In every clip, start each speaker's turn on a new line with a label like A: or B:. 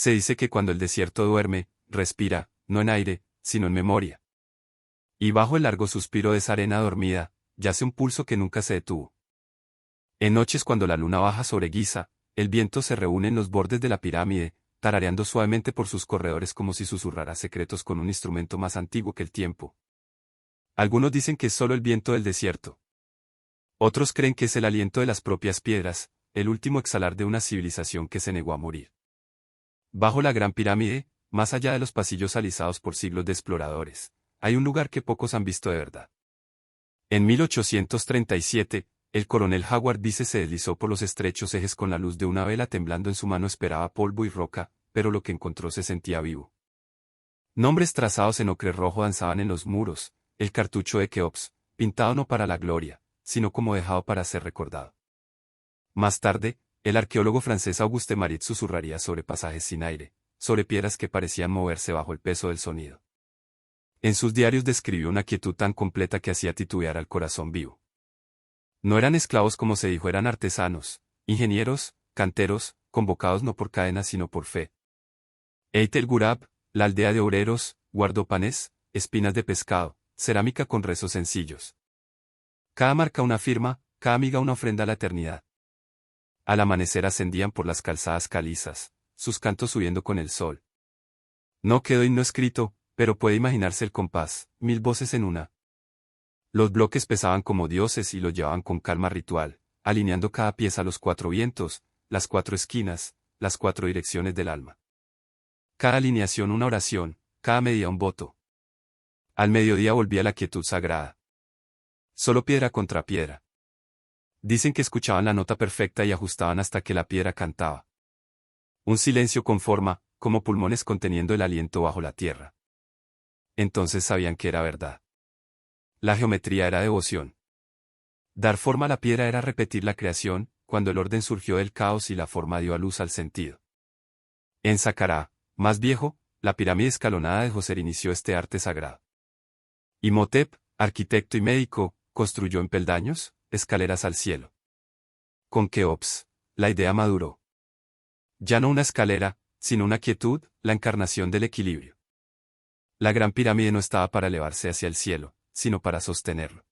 A: Se dice que cuando el desierto duerme, respira, no en aire, sino en memoria. Y bajo el largo suspiro de esa arena dormida, yace un pulso que nunca se detuvo. En noches cuando la luna baja sobre Giza, el viento se reúne en los bordes de la pirámide, tarareando suavemente por sus corredores como si susurrara secretos con un instrumento más antiguo que el tiempo. Algunos dicen que es solo el viento del desierto. Otros creen que es el aliento de las propias piedras, el último exhalar de una civilización que se negó a morir. Bajo la Gran Pirámide, más allá de los pasillos alisados por siglos de exploradores, hay un lugar que pocos han visto de verdad. En 1837, el coronel Howard Dice se deslizó por los estrechos ejes con la luz de una vela temblando en su mano, esperaba polvo y roca, pero lo que encontró se sentía vivo. Nombres trazados en ocre rojo danzaban en los muros, el cartucho de Keops, pintado no para la gloria, sino como dejado para ser recordado. Más tarde, el arqueólogo francés Auguste Mariette susurraría sobre pasajes sin aire, sobre piedras que parecían moverse bajo el peso del sonido. En sus diarios describió una quietud tan completa que hacía titubear al corazón vivo. No eran esclavos como se dijo, eran artesanos, ingenieros, canteros, convocados no por cadenas sino por fe. Eit el Gurab, la aldea de obreros, guardó panes, espinas de pescado, cerámica con rezos sencillos. Cada marca una firma, cada miga una ofrenda a la eternidad. Al amanecer ascendían por las calzadas calizas, sus cantos subiendo con el sol. No quedó himno escrito, pero puede imaginarse el compás, 1000 voces en una. Los bloques pesaban como dioses y los llevaban con calma ritual, alineando cada pieza a los 4 vientos, las 4 esquinas, las 4 direcciones del alma. Cada alineación una oración, cada medida un voto. Al mediodía volvía la quietud sagrada. Solo piedra contra piedra. Dicen que escuchaban la nota perfecta y ajustaban hasta que la piedra cantaba. Un silencio con forma, como pulmones conteniendo el aliento bajo la tierra. Entonces sabían que era verdad. La geometría era devoción. Dar forma a la piedra era repetir la creación, cuando el orden surgió del caos y la forma dio a luz al sentido. En Saqqara, más viejo, la pirámide escalonada de Djoser inició este arte sagrado. Imhotep, arquitecto y médico, construyó en peldaños, escaleras al cielo. Con Keops, la idea maduró. Ya no una escalera, sino una quietud, la encarnación del equilibrio. La Gran Pirámide no estaba para elevarse hacia el cielo, sino para sostenerlo.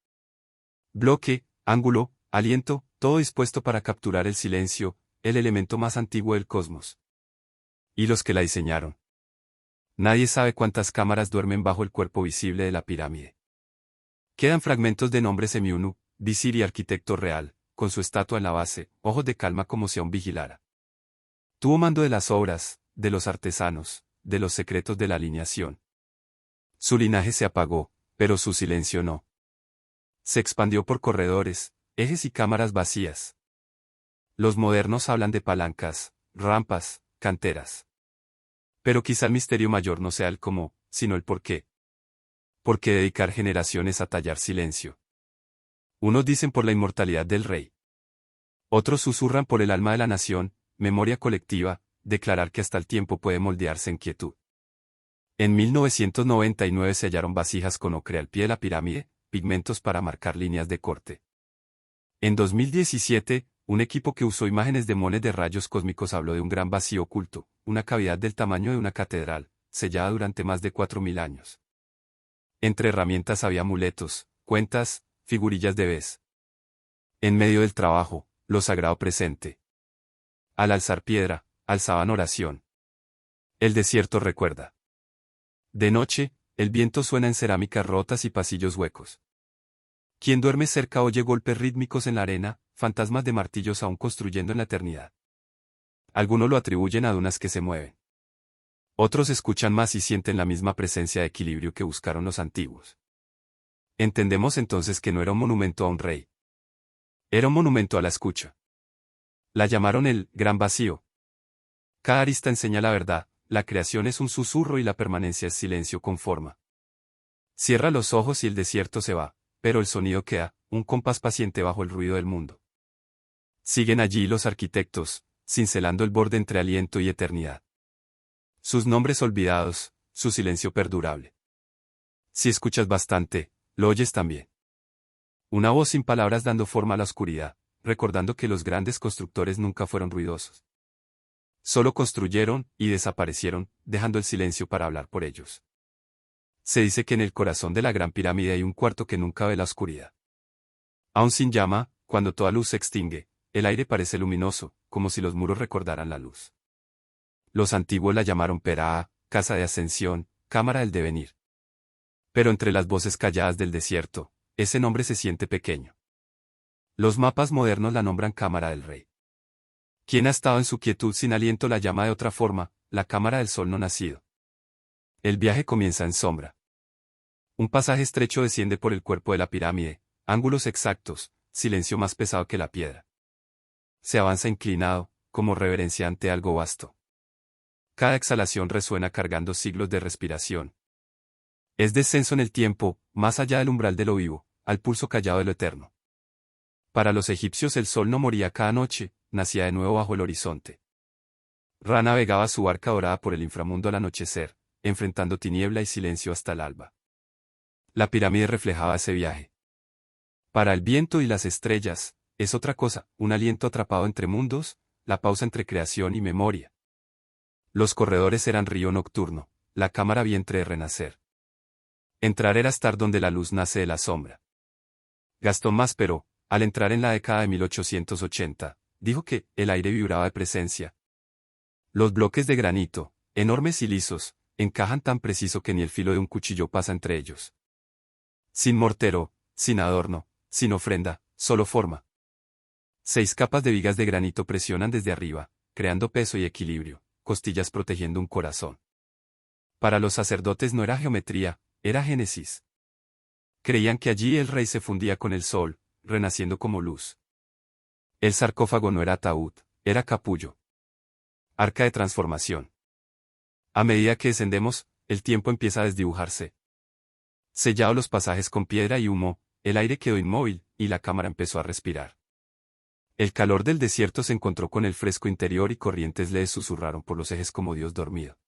A: Bloque, ángulo, aliento, todo dispuesto para capturar el silencio, el elemento más antiguo del cosmos. ¿Y los que la diseñaron? Nadie sabe cuántas cámaras duermen bajo el cuerpo visible de la pirámide. Quedan fragmentos de nombres Semiunu, visir y arquitecto real, con su estatua en la base, ojos de calma como si aún vigilara. Tuvo mando de las obras, de los artesanos, de los secretos de la alineación. Su linaje se apagó, pero su silencio no. Se expandió por corredores, ejes y cámaras vacías. Los modernos hablan de palancas, rampas, canteras. Pero quizá el misterio mayor no sea el cómo, sino el por qué. ¿Por qué dedicar generaciones a tallar silencio? Unos dicen por la inmortalidad del rey. Otros susurran por el alma de la nación, memoria colectiva, declarar que hasta el tiempo puede moldearse en quietud. En 1999 se hallaron vasijas con ocre al pie de la pirámide, pigmentos para marcar líneas de corte. En 2017, un equipo que usó imágenes de moles de rayos cósmicos habló de un gran vacío oculto, una cavidad del tamaño de una catedral, sellada durante más de 4000 años. Entre herramientas había amuletos, cuentas, figurillas de vez. En medio del trabajo, lo sagrado presente. Al alzar piedra, alzaban oración. El desierto recuerda. De noche, el viento suena en cerámicas rotas y pasillos huecos. Quien duerme cerca oye golpes rítmicos en la arena, fantasmas de martillos aún construyendo en la eternidad. Algunos lo atribuyen a dunas que se mueven. Otros escuchan más y sienten la misma presencia de equilibrio que buscaron los antiguos. Entendemos entonces que no era un monumento a un rey. Era un monumento a la escucha. La llamaron el Gran Vacío. Cada arista enseña la verdad, la creación es un susurro y la permanencia es silencio con forma. Cierra los ojos y el desierto se va, pero el sonido queda, un compás paciente bajo el ruido del mundo. Siguen allí los arquitectos, cincelando el borde entre aliento y eternidad. Sus nombres olvidados, su silencio perdurable. Si escuchas bastante, lo oyes también. Una voz sin palabras dando forma a la oscuridad, recordando que los grandes constructores nunca fueron ruidosos. Solo construyeron y desaparecieron, dejando el silencio para hablar por ellos. Se dice que en el corazón de la Gran Pirámide hay un cuarto que nunca ve la oscuridad. Aún sin llama, cuando toda luz se extingue, el aire parece luminoso, como si los muros recordaran la luz. Los antiguos la llamaron Peraa, casa de ascensión, cámara del devenir. Pero entre las voces calladas del desierto, ese nombre se siente pequeño. Los mapas modernos la nombran cámara del rey. ¿Quién ha estado en su quietud sin aliento la llama de otra forma, la cámara del sol no nacido? El viaje comienza en sombra. Un pasaje estrecho desciende por el cuerpo de la pirámide, ángulos exactos, silencio más pesado que la piedra. Se avanza inclinado, como reverencia ante algo vasto. Cada exhalación resuena cargando siglos de respiración. Es descenso en el tiempo, más allá del umbral de lo vivo, al pulso callado de lo eterno. Para los egipcios el sol no moría cada noche, nacía de nuevo bajo el horizonte. Ra navegaba su barca dorada por el inframundo al anochecer, enfrentando tiniebla y silencio hasta el alba. La pirámide reflejaba ese viaje. Para el viento y las estrellas, es otra cosa, un aliento atrapado entre mundos, la pausa entre creación y memoria. Los corredores eran río nocturno, la cámara vientre de renacer. Entrar era estar donde la luz nace de la sombra. Gastón Maspero, al entrar en la década de 1880, dijo que el aire vibraba de presencia. Los bloques de granito, enormes y lisos, encajan tan preciso que ni el filo de un cuchillo pasa entre ellos. Sin mortero, sin adorno, sin ofrenda, solo forma. 6 capas de vigas de granito presionan desde arriba, creando peso y equilibrio, costillas protegiendo un corazón. Para los sacerdotes no era geometría, era génesis. Creían que allí el rey se fundía con el sol, renaciendo como luz. El sarcófago no era ataúd, era capullo. Arca de transformación. A medida que descendemos, el tiempo empieza a desdibujarse. Sellados los pasajes con piedra y humo, el aire quedó inmóvil, y la cámara empezó a respirar. El calor del desierto se encontró con el fresco interior y corrientes le susurraron por los ejes como Dios dormido.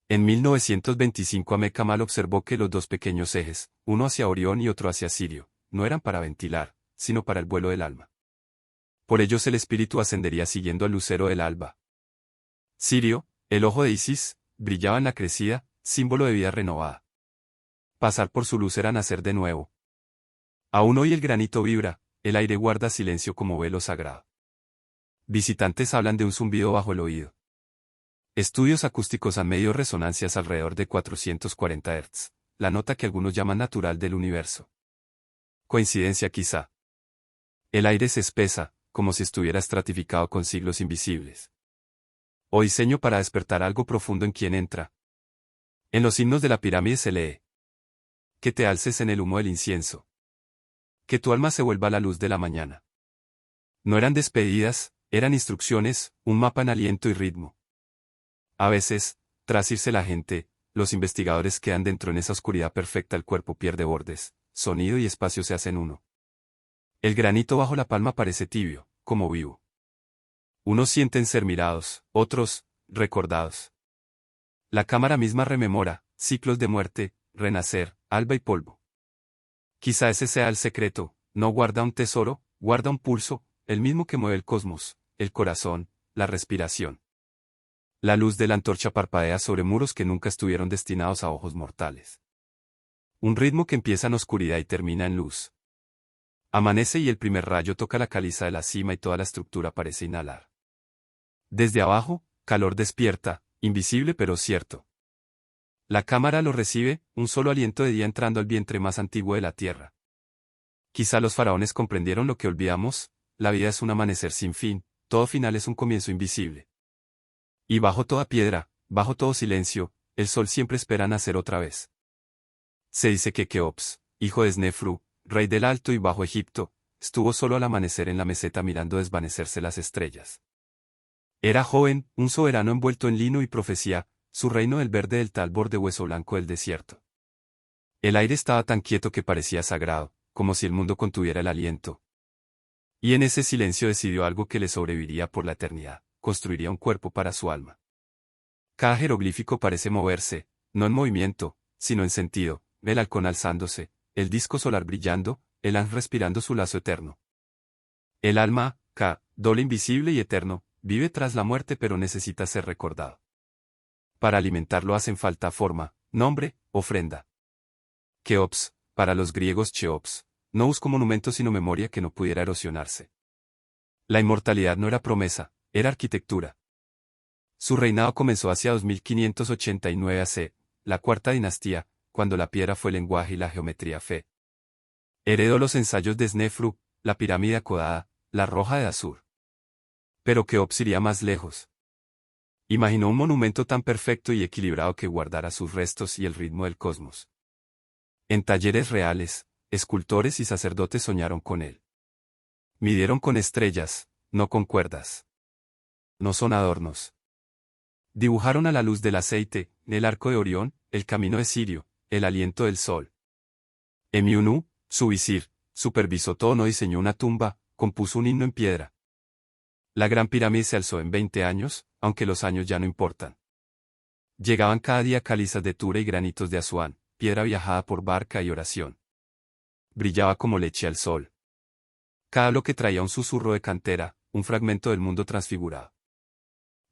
A: En 1925 Ahmed Kamal observó que los 2 pequeños ejes, uno hacia Orión y otro hacia Sirio, no eran para ventilar, sino para el vuelo del alma. Por ellos el espíritu ascendería siguiendo al lucero del alba. Sirio, el ojo de Isis, brillaba en la crecida, símbolo de vida renovada. Pasar por su luz era nacer de nuevo. Aún hoy el granito vibra, el aire guarda silencio como velo sagrado. Visitantes hablan de un zumbido bajo el oído. Estudios acústicos han medido resonancias alrededor de 440 Hz, la nota que algunos llaman natural del universo. Coincidencia quizá. El aire se espesa, como si estuviera estratificado con siglos invisibles. O diseño para despertar algo profundo en quien entra. En los himnos de la pirámide se lee: que te alces en el humo del incienso. Que tu alma se vuelva la luz de la mañana. No eran despedidas, eran instrucciones, un mapa en aliento y ritmo. A veces, tras irse la gente, los investigadores quedan dentro en esa oscuridad perfecta, el cuerpo pierde bordes, sonido y espacio se hacen uno. El granito bajo la palma parece tibio, como vivo. Unos sienten ser mirados, otros, recordados. La cámara misma rememora, ciclos de muerte, renacer, alba y polvo. Quizá ese sea el secreto, no guarda un tesoro, guarda un pulso, el mismo que mueve el cosmos, el corazón, la respiración. La luz de la antorcha parpadea sobre muros que nunca estuvieron destinados a ojos mortales. Un ritmo que empieza en oscuridad y termina en luz. Amanece y el primer rayo toca la caliza de la cima y toda la estructura parece inhalar. Desde abajo, calor despierta, invisible pero cierto. La cámara lo recibe, un solo aliento de día entrando al vientre más antiguo de la tierra. Quizá los faraones comprendieron lo que olvidamos, la vida es un amanecer sin fin, todo final es un comienzo invisible. Y bajo toda piedra, bajo todo silencio, el sol siempre espera nacer otra vez. Se dice que Keops, hijo de Snefru, rey del Alto y Bajo Egipto, estuvo solo al amanecer en la meseta mirando desvanecerse las estrellas. Era joven, un soberano envuelto en lino y profecía, su reino del verde del tal borde hueso blanco del desierto. El aire estaba tan quieto que parecía sagrado, como si el mundo contuviera el aliento. Y en ese silencio decidió algo que le sobreviviría por la eternidad, construiría un cuerpo para su alma. Cada jeroglífico parece moverse, no en movimiento, sino en sentido, el halcón alzándose, el disco solar brillando, el ángel respirando su lazo eterno. El alma, doble invisible y eterno, vive tras la muerte pero necesita ser recordado. Para alimentarlo hacen falta forma, nombre, ofrenda. Keops, para los griegos Cheops, no buscó monumento sino memoria que no pudiera erosionarse. La inmortalidad no era promesa, era arquitectura. Su reinado comenzó hacia 2589 AC, la cuarta dinastía, cuando la piedra fue el lenguaje y la geometría fe. Heredó los ensayos de Snefru, la pirámide acodada, la roja de Assur. Pero Keops iría más lejos. Imaginó un monumento tan perfecto y equilibrado que guardara sus restos y el ritmo del cosmos. En talleres reales, escultores y sacerdotes soñaron con él. Midieron con estrellas, no con cuerdas. No son adornos. Dibujaron a la luz del aceite, el arco de Orión, el camino de Sirio, el aliento del sol. Emiunú, su visir, supervisó todo, no diseñó una tumba, compuso un himno en piedra. La gran pirámide se alzó en 20 años, aunque los años ya no importan. Llegaban cada día calizas de Tura y granitos de Asuán, piedra viajada por barca y oración. Brillaba como leche al sol. Cada bloque traía un susurro de cantera, un fragmento del mundo transfigurado.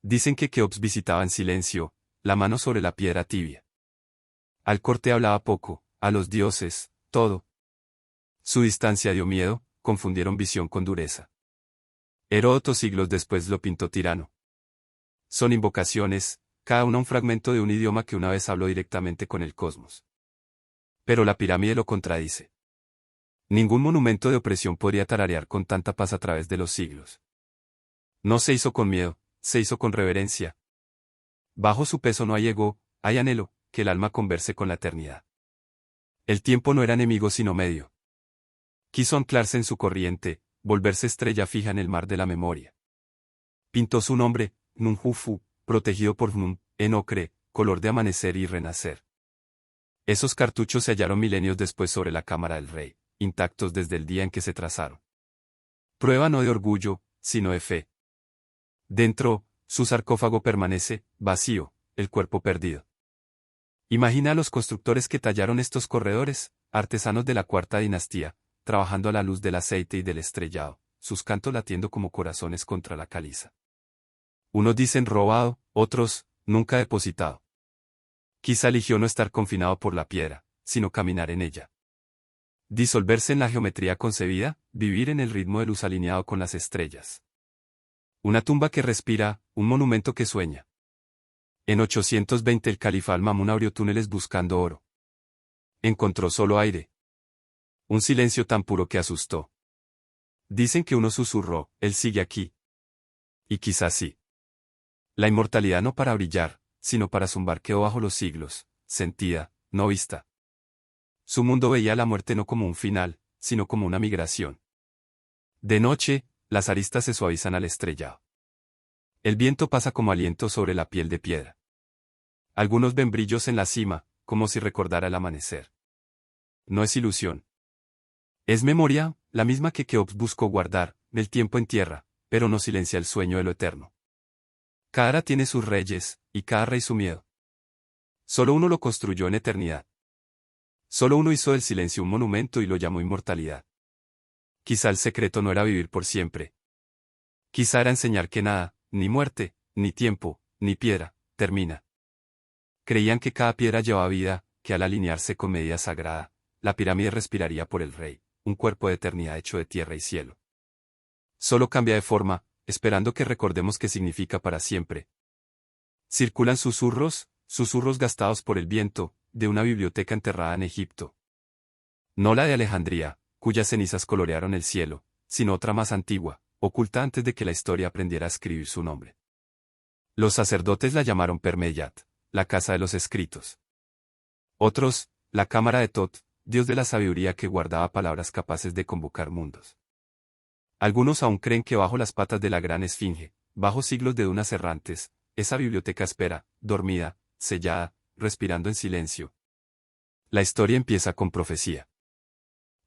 A: Dicen que Keops visitaba en silencio, la mano sobre la piedra tibia. Al corte hablaba poco, a los dioses, todo. Su distancia dio miedo, confundieron visión con dureza. Heródoto siglos después lo pintó tirano. Son invocaciones, cada una un fragmento de un idioma que una vez habló directamente con el cosmos. Pero la pirámide lo contradice. Ningún monumento de opresión podría tararear con tanta paz a través de los siglos. No se hizo con miedo, se hizo con reverencia. Bajo su peso no hay ego, hay anhelo, que el alma converse con la eternidad. El tiempo no era enemigo sino medio. Quiso anclarse en su corriente, volverse estrella fija en el mar de la memoria. Pintó su nombre, Nunjufu, protegido por Nun, en ocre, color de amanecer y renacer. Esos cartuchos se hallaron milenios después sobre la cámara del rey, intactos desde el día en que se trazaron. Prueba no de orgullo, sino de fe. Dentro, su sarcófago permanece, vacío, el cuerpo perdido. Imagina a los constructores que tallaron estos corredores, artesanos de la cuarta dinastía, trabajando a la luz del aceite y del estrellado, sus cantos latiendo como corazones contra la caliza. Unos dicen robado, otros, nunca depositado. Quizá eligió no estar confinado por la piedra, sino caminar en ella. Disolverse en la geometría concebida, vivir en el ritmo de luz alineado con las estrellas. Una tumba que respira, un monumento que sueña. En 820 el califa Al-Mamun abrió túneles buscando oro. Encontró solo aire. Un silencio tan puro que asustó. Dicen que uno susurró, él sigue aquí. Y quizás sí. La inmortalidad no para brillar, sino para zumbar quedó bajo los siglos, sentida, no vista. Su mundo veía la muerte no como un final, sino como una migración. De noche, las aristas se suavizan al estrellado. El viento pasa como aliento sobre la piel de piedra. Algunos ven brillos en la cima, como si recordara el amanecer. No es ilusión. Es memoria, la misma que Keops buscó guardar, del tiempo en tierra, pero no silencia el sueño de lo eterno. Cada era tiene sus reyes, y cada rey su miedo. Solo uno lo construyó en eternidad. Solo uno hizo del silencio un monumento y lo llamó inmortalidad. Quizá el secreto no era vivir por siempre. Quizá era enseñar que nada, ni muerte, ni tiempo, ni piedra, termina. Creían que cada piedra llevaba vida, que al alinearse con medida sagrada, la pirámide respiraría por el rey, un cuerpo de eternidad hecho de tierra y cielo. Solo cambia de forma, esperando que recordemos qué significa para siempre. Circulan susurros, susurros gastados por el viento, de una biblioteca enterrada en Egipto. No la de Alejandría, cuyas cenizas colorearon el cielo, sino otra más antigua, oculta antes de que la historia aprendiera a escribir su nombre. Los sacerdotes la llamaron Permeyat, la casa de los escritos. Otros, la cámara de Tot, dios de la sabiduría que guardaba palabras capaces de convocar mundos. Algunos aún creen que bajo las patas de la gran esfinge, bajo siglos de dunas errantes, esa biblioteca espera, dormida, sellada, respirando en silencio. La historia empieza con profecía.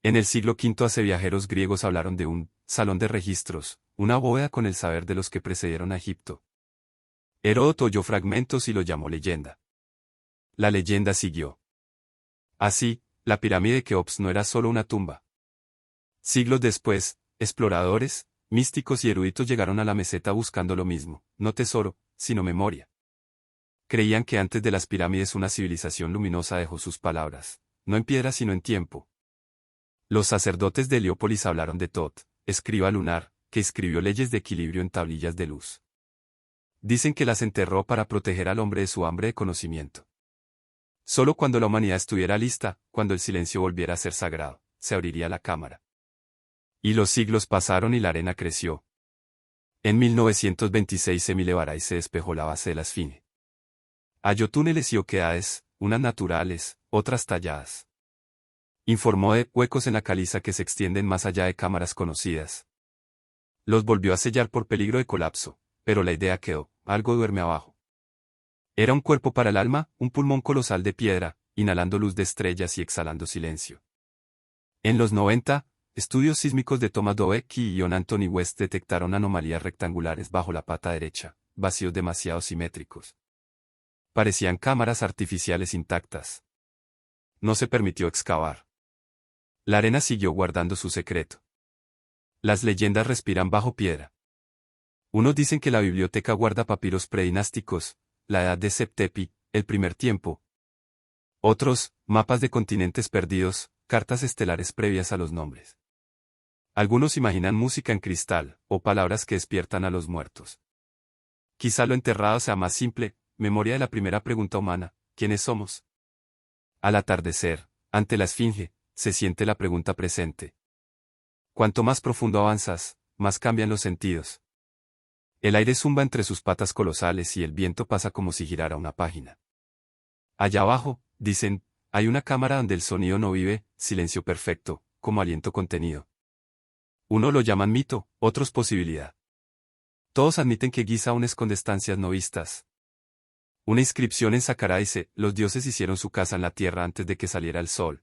A: En el siglo V hace viajeros griegos hablaron de un salón de registros, una bóveda con el saber de los que precedieron a Egipto. Heródoto oyó fragmentos y lo llamó leyenda. La leyenda siguió. Así, la pirámide de Keops no era solo una tumba. Siglos después, exploradores, Místicos y eruditos llegaron a la meseta buscando lo mismo, no tesoro, sino memoria. Creían que antes de las pirámides una civilización luminosa dejó sus palabras, no en piedra sino en tiempo. Los sacerdotes de Heliópolis hablaron de Tot, escriba lunar, que escribió leyes de equilibrio en tablillas de luz. Dicen que las enterró para proteger al hombre de su hambre de conocimiento. Solo cuando la humanidad estuviera lista, cuando el silencio volviera a ser sagrado, se abriría la cámara. Y los siglos pasaron y la arena creció. En 1926 Emile Baray se despejó la base de la esfinge. Halló túneles y oquedades, unas naturales, otras talladas. Informó de huecos en la caliza que se extienden más allá de cámaras conocidas. Los volvió a sellar por peligro de colapso, pero la idea quedó, algo duerme abajo. Era un cuerpo para el alma, un pulmón colosal de piedra, inhalando luz de estrellas y exhalando silencio. En los 90, estudios sísmicos de Thomas Dovecki y John Anthony West detectaron anomalías rectangulares bajo la pata derecha, vacíos demasiado simétricos. Parecían cámaras artificiales intactas. No se permitió excavar. La arena siguió guardando su secreto. Las leyendas respiran bajo piedra. Unos dicen que la biblioteca guarda papiros predinásticos, la edad de Septepi, el primer tiempo. Otros, mapas de continentes perdidos, cartas estelares previas a los nombres. Algunos imaginan música en cristal, o palabras que despiertan a los muertos. Quizá lo enterrado sea más simple, memoria de la primera pregunta humana, ¿quiénes somos? Al atardecer, ante la esfinge, se siente la pregunta presente. Cuanto más profundo avanzas, más cambian los sentidos. El aire zumba entre sus patas colosales y el viento pasa como si girara una página. Allá abajo, dicen, hay una cámara donde el sonido no vive, silencio perfecto, como aliento contenido. Uno lo llaman mito, otros posibilidad. Todos admiten que Giza aún esconde estancias no vistas. Una inscripción en Saqqara dice, los dioses hicieron su casa en la tierra antes de que saliera el sol.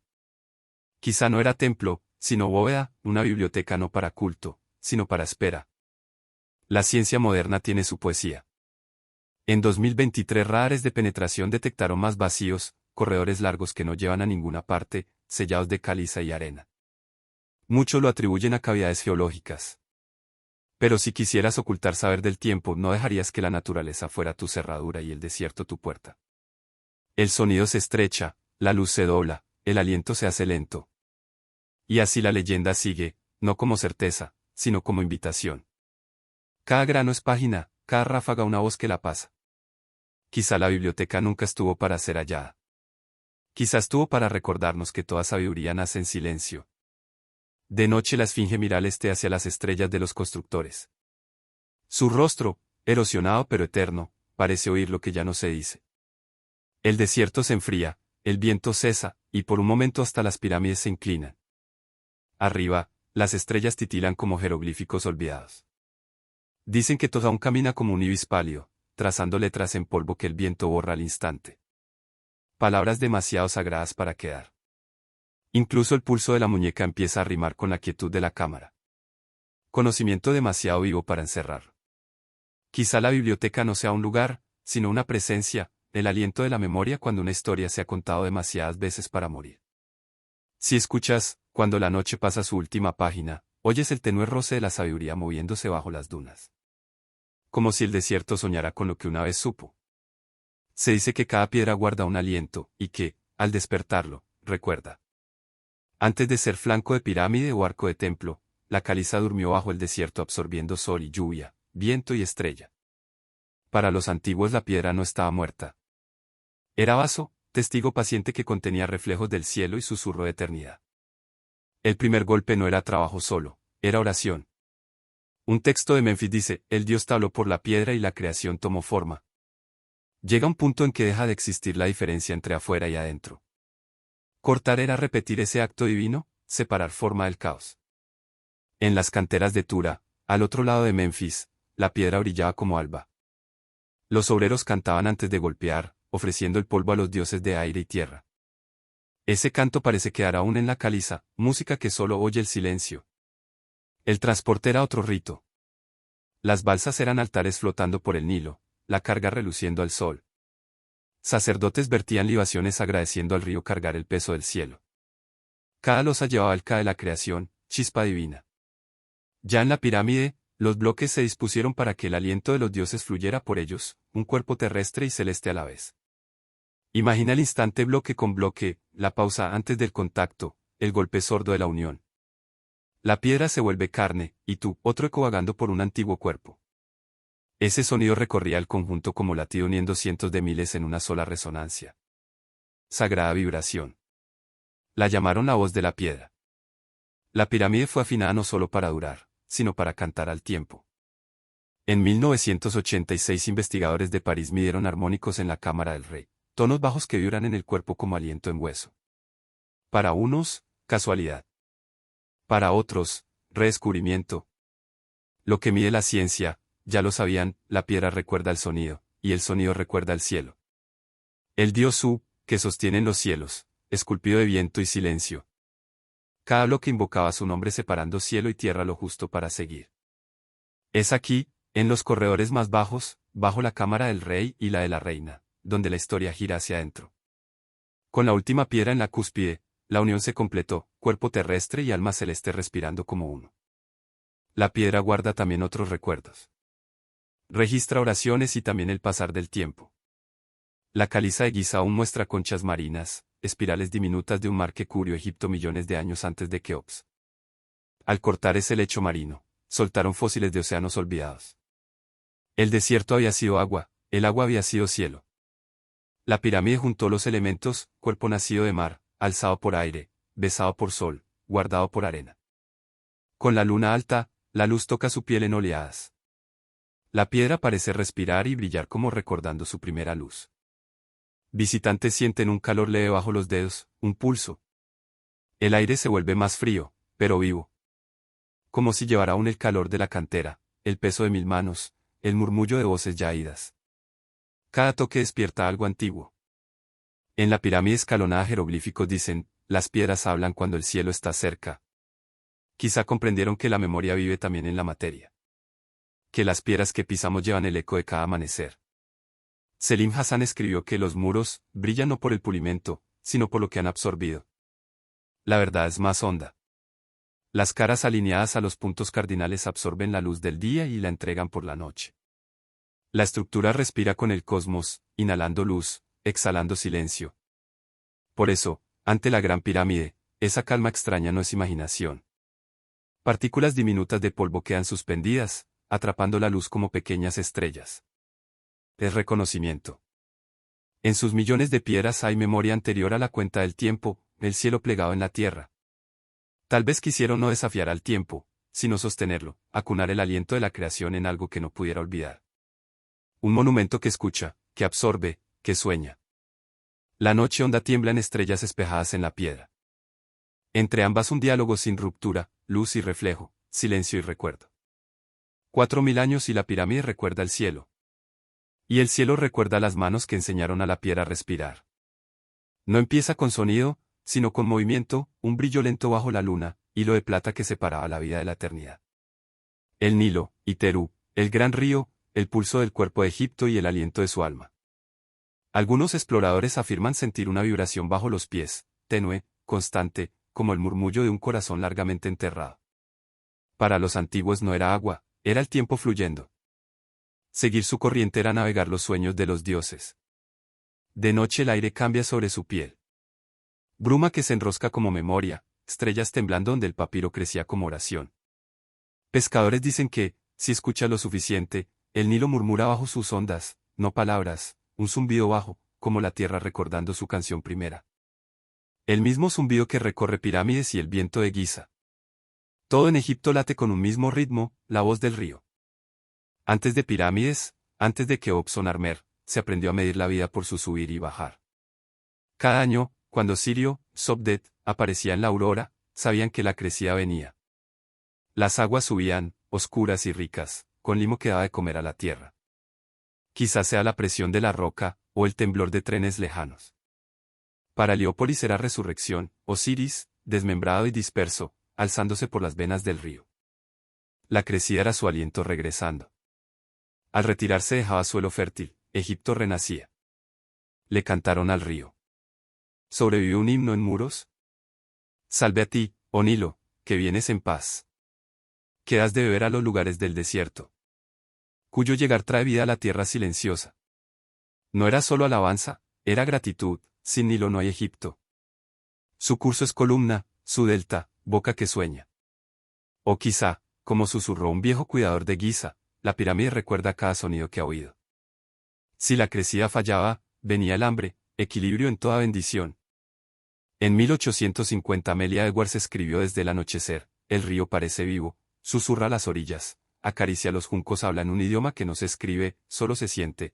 A: Quizá no era templo, sino bóveda, una biblioteca no para culto, sino para espera. La ciencia moderna tiene su poesía. En 2023 radares de penetración detectaron más vacíos, corredores largos que no llevan a ninguna parte, sellados de caliza y arena. Muchos lo atribuyen a cavidades geológicas. Pero si quisieras ocultar saber del tiempo, no dejarías que la naturaleza fuera tu cerradura y el desierto tu puerta. El sonido se estrecha, la luz se dobla, el aliento se hace lento. Y así la leyenda sigue, no como certeza, sino como invitación. Cada grano es página, cada ráfaga una voz que la pasa. Quizá la biblioteca nunca estuvo para ser hallada. Quizá estuvo para recordarnos que toda sabiduría nace en silencio. De noche la esfinge mira al este hacia las estrellas de los constructores. Su rostro, erosionado pero eterno, parece oír lo que ya no se dice. El desierto se enfría, el viento cesa, y por un momento hasta las pirámides se inclinan. Arriba, las estrellas titilan como jeroglíficos olvidados. Dicen que todo aún camina como un ibis pálido, trazando letras en polvo que el viento borra al instante. Palabras demasiado sagradas para quedar. Incluso el pulso de la muñeca empieza a rimar con la quietud de la cámara. Conocimiento demasiado vivo para encerrar. Quizá la biblioteca no sea un lugar, sino una presencia, el aliento de la memoria cuando una historia se ha contado demasiadas veces para morir. Si escuchas, cuando la noche pasa su última página, oyes el tenue roce de la sabiduría moviéndose bajo las dunas. Como si el desierto soñara con lo que una vez supo. Se dice que cada piedra guarda un aliento, y que, al despertarlo, recuerda. Antes de ser flanco de pirámide o arco de templo, la caliza durmió bajo el desierto absorbiendo sol y lluvia, viento y estrella. Para los antiguos la piedra no estaba muerta. Era vaso, testigo paciente que contenía reflejos del cielo y susurro de eternidad. El primer golpe no era trabajo solo, era oración. Un texto de Memphis dice, el Dios tabló por la piedra y la creación tomó forma. Llega un punto en que deja de existir la diferencia entre afuera y adentro. Cortar era repetir ese acto divino, separar forma del caos. En las canteras de Tura, al otro lado de Memphis, la piedra brillaba como alba. Los obreros cantaban antes de golpear, ofreciendo el polvo a los dioses de aire y tierra. Ese canto parece quedar aún en la caliza, música que solo oye el silencio. El transporte era otro rito. Las balsas eran altares flotando por el Nilo, la carga reluciendo al sol. Sacerdotes vertían libaciones agradeciendo al río cargar el peso del cielo. Cada losa llevaba el Ka de la creación, chispa divina. Ya en la pirámide, Los bloques se dispusieron para que el aliento de los dioses fluyera por ellos, un cuerpo terrestre y celeste a la vez. Imagina el instante bloque con bloque, la pausa antes del contacto, el golpe sordo de la unión. La piedra se vuelve carne, y tú, otro eco vagando por un antiguo cuerpo. Ese sonido recorría el conjunto como latido uniendo cientos de miles en una sola resonancia. Sagrada vibración. La llamaron la voz de la piedra. La pirámide fue afinada no solo para durar, sino para cantar al tiempo. En 1986 investigadores de París midieron armónicos en la cámara del rey, tonos bajos que vibran en el cuerpo como aliento en hueso. Para unos, casualidad. Para otros, redescubrimiento. Lo que mide la ciencia, ya lo sabían, la piedra recuerda el sonido, y el sonido recuerda el cielo. El dios Su, que sostiene en los cielos, esculpido de viento y silencio. Cada bloque invocaba su nombre separando cielo y tierra lo justo para seguir. Es aquí, en los corredores más bajos, bajo la cámara del rey y la de la reina, donde la historia gira hacia adentro. Con la última piedra en la cúspide, la unión se completó, cuerpo terrestre y alma celeste respirando como uno. La piedra guarda también otros recuerdos. Registra oraciones y también el pasar del tiempo. La caliza de Giza aún muestra conchas marinas, espirales diminutas de un mar que cubrió Egipto millones de años antes de Keops. Al cortar ese lecho marino, soltaron fósiles de océanos olvidados. El desierto había sido agua, el agua había sido cielo. La pirámide juntó los elementos, cuerpo nacido de mar, alzado por aire, besado por sol, guardado por arena. Con la luna alta, la luz toca su piel en oleadas. La piedra parece respirar y brillar como recordando su primera luz. Visitantes sienten un calor leve bajo los dedos, un pulso. El aire se vuelve más frío, pero vivo. Como si llevara aún el calor de la cantera, el peso de 1000 manos, el murmullo de voces ya idas. Cada toque despierta algo antiguo. En la pirámide escalonada jeroglíficos dicen, las piedras hablan cuando el cielo está cerca. Quizá comprendieron que la memoria vive también en la materia. Que las piedras que pisamos llevan el eco de cada amanecer. Selim Hassan escribió que los muros brillan no por el pulimento, sino por lo que han absorbido. La verdad es más honda. Las caras alineadas a los puntos cardinales absorben la luz del día y la entregan por la noche. La estructura respira con el cosmos, inhalando luz, exhalando silencio. Por eso, ante la Gran Pirámide, esa calma extraña no es imaginación. Partículas diminutas de polvo quedan suspendidas, atrapando la luz como pequeñas estrellas. Es reconocimiento. En sus millones de piedras hay memoria anterior a la cuenta del tiempo, el cielo plegado en la tierra. Tal vez quisieron no desafiar al tiempo, sino sostenerlo, acunar el aliento de la creación en algo que no pudiera olvidar. Un monumento que escucha, que absorbe, que sueña. La noche honda tiembla en estrellas espejadas en la piedra. Entre ambas un diálogo sin ruptura, luz y reflejo, silencio y recuerdo. 4000 años y la pirámide recuerda el cielo. Y el cielo recuerda las manos que enseñaron a la piedra a respirar. No empieza con sonido, sino con movimiento, un brillo lento bajo la luna, hilo de plata que separaba la vida de la eternidad. El Nilo, Iterú, el gran río, el pulso del cuerpo de Egipto y el aliento de su alma. Algunos exploradores afirman sentir una vibración bajo los pies, tenue, constante, como el murmullo de un corazón largamente enterrado. Para los antiguos no era agua, era el tiempo fluyendo. Seguir su corriente era navegar los sueños de los dioses. De noche el aire cambia sobre su piel. Bruma que se enrosca como memoria, estrellas temblando donde el papiro crecía como oración. Pescadores dicen que, si escucha lo suficiente, el Nilo murmura bajo sus ondas, no palabras, un zumbido bajo, como la tierra recordando su canción primera. El mismo zumbido que recorre pirámides y el viento de Giza. Todo en Egipto late con un mismo ritmo, la voz del río. Antes de pirámides, antes de Keops o Narmer, se aprendió a medir la vida por su subir y bajar. Cada año, cuando Sirio, Sobdet, aparecía en la aurora, sabían que la crecida venía. Las aguas subían, oscuras y ricas, con limo que daba de comer a la tierra. Quizás sea la presión de la roca, o el temblor de trenes lejanos. Para Heliópolis era resurrección, Osiris, desmembrado y disperso, alzándose por las venas del río. La crecida era su aliento regresando. Al retirarse dejaba suelo fértil, Egipto renacía. Le cantaron al río. ¿Sobrevivió un himno en muros? Salve a ti, oh Nilo, que vienes en paz. que das de beber a los lugares del desierto, cuyo llegar trae vida a la tierra silenciosa. No era solo alabanza, era gratitud, sin Nilo no hay Egipto. Su curso es columna, su delta, boca que sueña. O quizá, como susurró un viejo cuidador de Giza, la pirámide recuerda cada sonido que ha oído. Si la crecida fallaba, venía el hambre, equilibrio en toda bendición. En 1850 Amelia Edwards escribió desde el anochecer, el río parece vivo, susurra a las orillas, acaricia los juncos, habla en un idioma que no se escribe, solo se siente.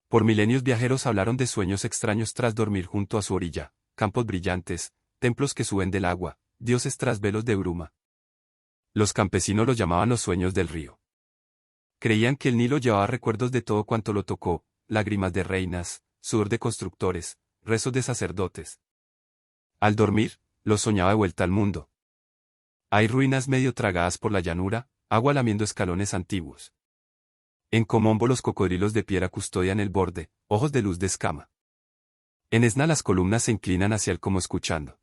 A: Por milenios viajeros hablaron de sueños extraños tras dormir junto a su orilla, campos brillantes, templos que suben del agua, dioses tras velos de bruma. Los campesinos los llamaban los sueños del río. Creían que el Nilo llevaba recuerdos de todo cuanto lo tocó, lágrimas de reinas, sudor de constructores, rezos de sacerdotes. Al dormir, los soñaba de vuelta al mundo. Hay ruinas medio tragadas por la llanura, agua lamiendo escalones antiguos. En Comombo los cocodrilos de piedra custodian el borde, ojos de luz de escama. En Esna las columnas se inclinan hacia él como escuchando.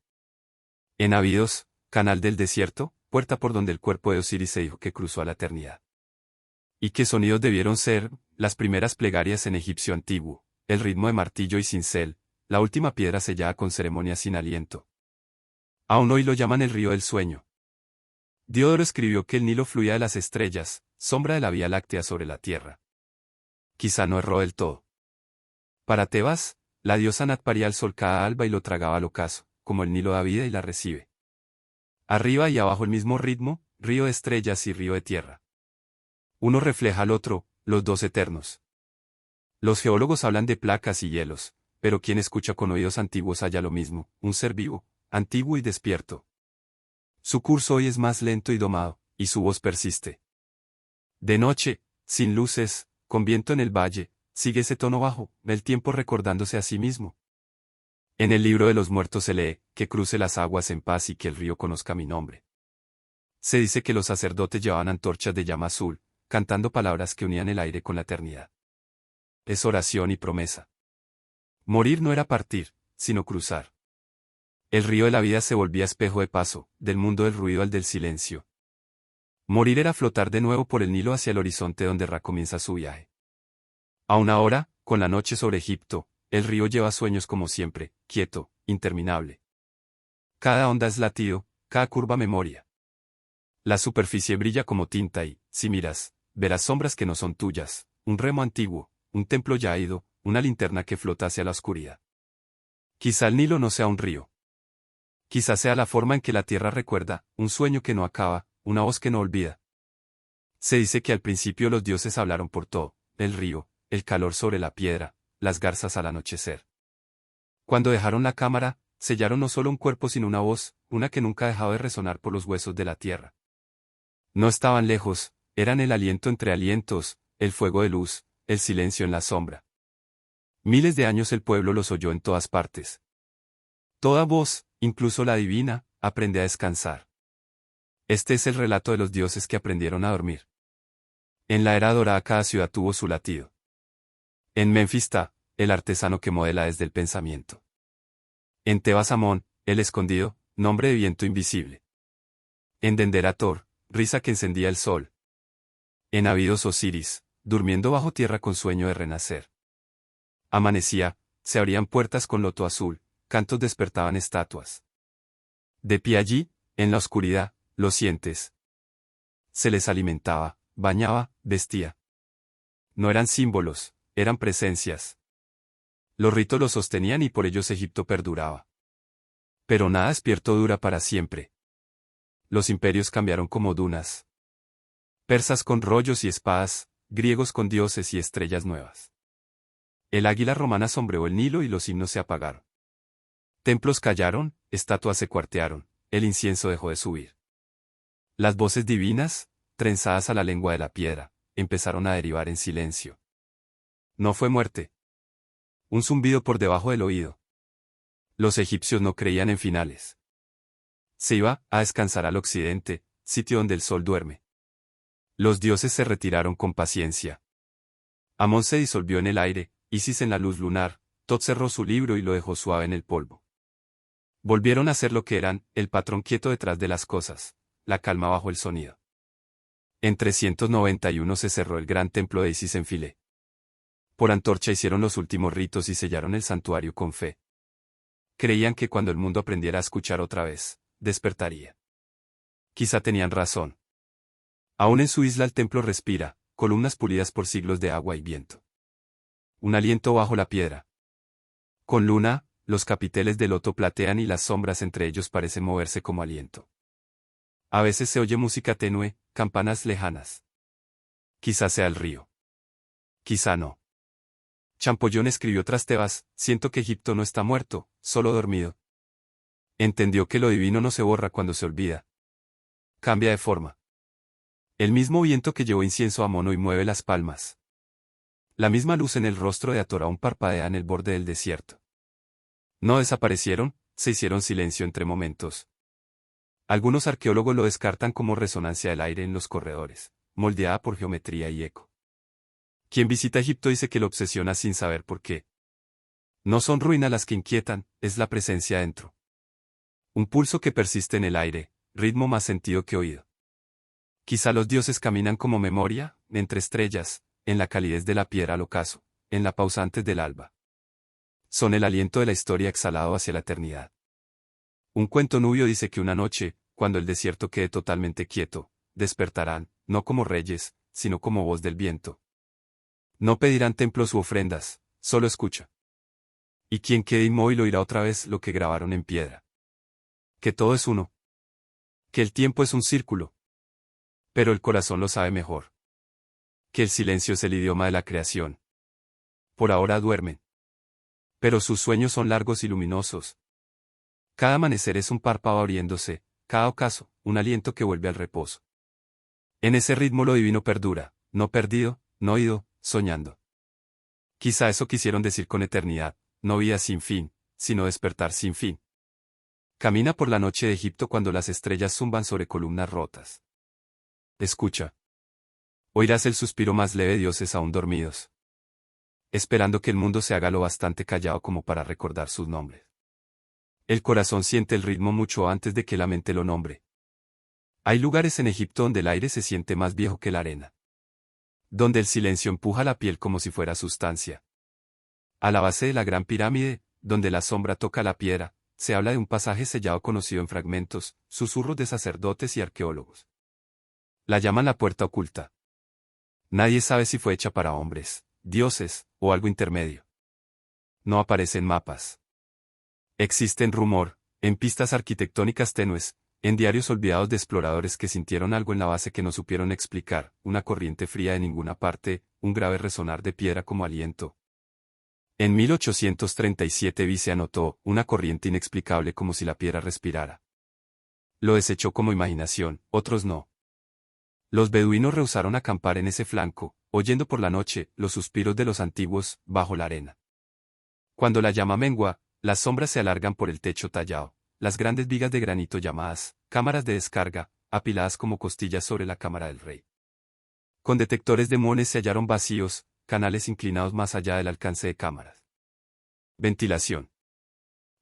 A: En Abidos, canal del desierto, puerta por donde el cuerpo de Osiris se dijo que cruzó a la eternidad. ¿Y qué sonidos debieron ser? Las primeras plegarias en egipcio antiguo, el ritmo de martillo y cincel, la última piedra sellada con ceremonia sin aliento. Aún hoy lo llaman el río del sueño. Diodoro escribió que el Nilo fluía de las estrellas, sombra de la Vía Láctea sobre la tierra. Quizá no erró del todo. Para Tebas, la diosa Nat paría al sol cada alba y lo tragaba al ocaso, como el Nilo da vida y la recibe. Arriba y abajo el mismo ritmo, río de estrellas y río de tierra. Uno refleja al otro, los dos eternos. Los geólogos hablan de placas y hielos, pero quien escucha con oídos antiguos halla lo mismo, un ser vivo, antiguo y despierto. Su curso hoy es más lento y domado, y su voz persiste. De noche, sin luces, con viento en el valle, sigue ese tono bajo, el tiempo recordándose a sí mismo. En el libro de los muertos se lee, que cruce las aguas en paz y que el río conozca mi nombre. Se dice que los sacerdotes llevaban antorchas de llama azul, cantando palabras que unían el aire con la eternidad. Es oración y promesa. Morir no era partir, sino cruzar. El río de la vida se volvía espejo de paso, del mundo del ruido al del silencio. Morir era flotar de nuevo por el Nilo hacia el horizonte donde Ra comienza su viaje. Aún ahora, con la noche sobre Egipto, el río lleva sueños como siempre, quieto, interminable. Cada onda es latido, cada curva memoria. La superficie brilla como tinta y, si miras, verás sombras que no son tuyas, un remo antiguo, un templo ya ido, una linterna que flota hacia la oscuridad. Quizá el Nilo no sea un río. Quizá sea la forma en que la tierra recuerda, un sueño que no acaba, una voz que no olvida. Se dice que al principio los dioses hablaron por todo, el río, el calor sobre la piedra, las garzas al anochecer. Cuando dejaron la cámara, sellaron no solo un cuerpo sino una voz, una que nunca ha dejado de resonar por los huesos de la tierra. No estaban lejos, eran el aliento entre alientos, el fuego de luz, el silencio en la sombra. Miles de años el pueblo los oyó en todas partes. Toda voz, incluso la divina, aprende a descansar. Este es el relato de los dioses que aprendieron a dormir. En la era dorada cada ciudad tuvo su latido. En Memphis Ta, el artesano que modela desde el pensamiento. En Tebas Amón, el escondido, nombre de viento invisible. En Dendera Tor, risa que encendía el sol. En Abidos Osiris, durmiendo bajo tierra con sueño de renacer. Amanecía, se abrían puertas con loto azul, cantos despertaban estatuas. De pie allí, en la oscuridad, lo sientes. Se les alimentaba, bañaba, vestía. No eran símbolos, eran presencias. Los ritos los sostenían y por ellos Egipto perduraba. Pero nada despierto dura para siempre. Los imperios cambiaron como dunas. Persas con rollos y espadas, griegos con dioses y estrellas nuevas. El águila romana sombreó el Nilo y los himnos se apagaron. Templos callaron, estatuas se cuartearon, el incienso dejó de subir. Las voces divinas, trenzadas a la lengua de la piedra, empezaron a derivar en silencio. No fue muerte. Un zumbido por debajo del oído. Los egipcios no creían en finales. Se iba a descansar al occidente, sitio donde el sol duerme. Los dioses se retiraron con paciencia. Amón se disolvió en el aire, Isis en la luz lunar, Tot cerró su libro y lo dejó suave en el polvo. Volvieron a ser lo que eran, el patrón quieto detrás de las cosas, la calma bajo el sonido. En 391 se cerró el gran templo de Isis en File. Por antorcha hicieron los últimos ritos y sellaron el santuario con fe. Creían que cuando el mundo aprendiera a escuchar otra vez, despertaría. Quizá tenían razón. Aún en su isla el templo respira, columnas pulidas por siglos de agua y viento. Un aliento bajo la piedra. Con luna, los capiteles de loto platean y las sombras entre ellos parecen moverse como aliento. A veces se oye música tenue, campanas lejanas. Quizá sea el río. Quizá no. Champollion escribió tras Tebas: siento que Egipto no está muerto, solo dormido. Entendió que lo divino no se borra cuando se olvida. Cambia de forma. El mismo viento que llevó incienso a Mono y mueve las palmas. La misma luz en el rostro de Ator aún parpadea en el borde del desierto. No desaparecieron, se hicieron silencio entre momentos. Algunos arqueólogos lo descartan como resonancia del aire en los corredores, moldeada por geometría y eco. Quien visita Egipto dice que lo obsesiona sin saber por qué. No son ruinas las que inquietan, es la presencia dentro. Un pulso que persiste en el aire, ritmo más sentido que oído. Quizá los dioses caminan como memoria, entre estrellas, en la calidez de la piedra al ocaso, en la pausa antes del alba. Son el aliento de la historia exhalado hacia la eternidad. Un cuento nubio dice que una noche, cuando el desierto quede totalmente quieto, despertarán, no como reyes, sino como voz del viento. No pedirán templos u ofrendas, solo escucha. Y quien quede inmóvil oirá otra vez lo que grabaron en piedra. Que todo es uno. Que el tiempo es un círculo. Pero el corazón lo sabe mejor. Que el silencio es el idioma de la creación. Por ahora duermen. Pero sus sueños son largos y luminosos. Cada amanecer es un párpado abriéndose, cada ocaso, un aliento que vuelve al reposo. En ese ritmo lo divino perdura, no perdido, no ido, soñando. Quizá eso quisieron decir con eternidad, no vida sin fin, sino despertar sin fin. Camina por la noche de Egipto cuando las estrellas zumban sobre columnas rotas. Escucha. Oirás el suspiro más leve de dioses aún dormidos. Esperando que el mundo se haga lo bastante callado como para recordar sus nombres. El corazón siente el ritmo mucho antes de que la mente lo nombre. Hay lugares en Egipto donde el aire se siente más viejo que la arena. Donde el silencio empuja la piel como si fuera sustancia. A la base de la Gran Pirámide, donde la sombra toca la piedra, se habla de un pasaje sellado conocido en fragmentos, susurros de sacerdotes y arqueólogos. La llaman la puerta oculta. Nadie sabe si fue hecha para hombres, dioses, o algo intermedio. No aparecen mapas. Existe en rumor, en pistas arquitectónicas tenues, en diarios olvidados de exploradores que sintieron algo en la base que no supieron explicar, una corriente fría de ninguna parte, un grave resonar de piedra como aliento. En 1837 Vice anotó, una corriente inexplicable como si la piedra respirara. Lo desechó como imaginación, otros no. Los beduinos rehusaron acampar en ese flanco, oyendo por la noche los suspiros de los antiguos, bajo la arena. Cuando la llama mengua, las sombras se alargan por el techo tallado, las grandes vigas de granito llamadas cámaras de descarga, apiladas como costillas sobre la cámara del rey. Con detectores de muones se hallaron vacíos, canales inclinados más allá del alcance de cámaras. Ventilación.